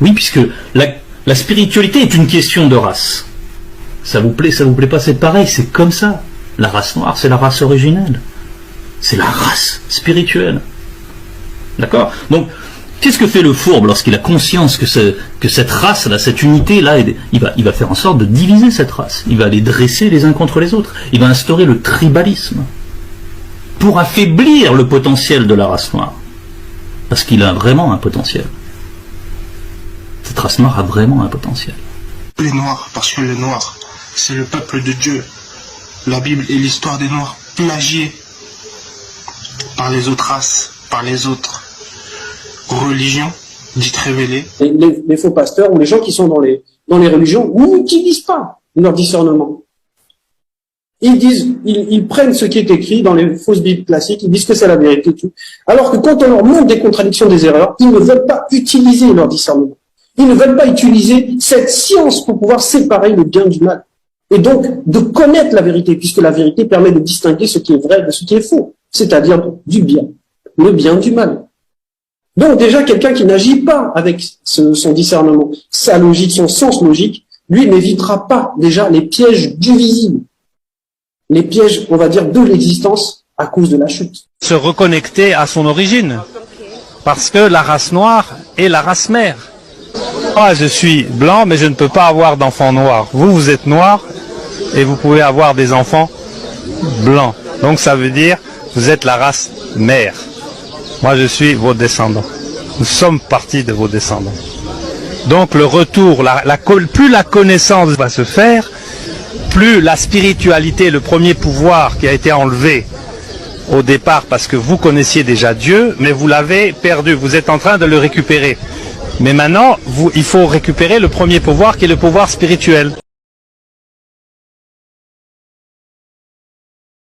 Oui, puisque la spiritualité est une question de race. Ça vous plaît pas, c'est pareil, c'est comme ça. La race noire, c'est la race originelle. C'est la race spirituelle. D'accord? Donc, qu'est-ce que fait le fourbe lorsqu'il a conscience que cette race-là, cette unité-là, il va faire en sorte de diviser cette race. Il va les dresser les uns contre les autres. Il va instaurer le tribalisme pour affaiblir le potentiel de la race noire. Parce qu'il a vraiment un potentiel. Cette race noire a vraiment un potentiel. Les Noirs, parce que les Noirs, c'est le peuple de Dieu. La Bible et l'histoire des Noirs plagiées par les autres races, par les autres religions dites révélées. Les faux pasteurs ou les gens qui sont dans les religions n'utilisent pas leur discernement. Ils prennent ce qui est écrit dans les fausses bibles classiques, ils disent que c'est la vérité, tout. Alors que quand on leur montre des contradictions, des erreurs, ils ne veulent pas utiliser leur discernement. Ils ne veulent pas utiliser cette science pour pouvoir séparer le bien du mal. Et donc, de connaître la vérité, puisque la vérité permet de distinguer ce qui est vrai de ce qui est faux, c'est-à-dire du bien, le bien du mal. Donc déjà, quelqu'un qui n'agit pas avec son discernement, sa logique, son sens logique, lui n'évitera pas déjà les pièges du visible, les pièges, on va dire, de l'existence à cause de la chute. Se reconnecter à son origine, parce que la race noire est la race mère. Moi, je suis blanc, mais je ne peux pas avoir d'enfants noirs. Vous êtes noir et vous pouvez avoir des enfants blancs. Donc ça veut dire vous êtes la race mère. Moi, je suis vos descendants. Nous sommes partis de vos descendants. Donc le retour, plus la connaissance va se faire, plus la spiritualité, le premier pouvoir qui a été enlevé au départ parce que vous connaissiez déjà Dieu, mais vous l'avez perdu. Vous êtes en train de le récupérer. Mais maintenant, il faut récupérer le premier pouvoir qui est le pouvoir spirituel.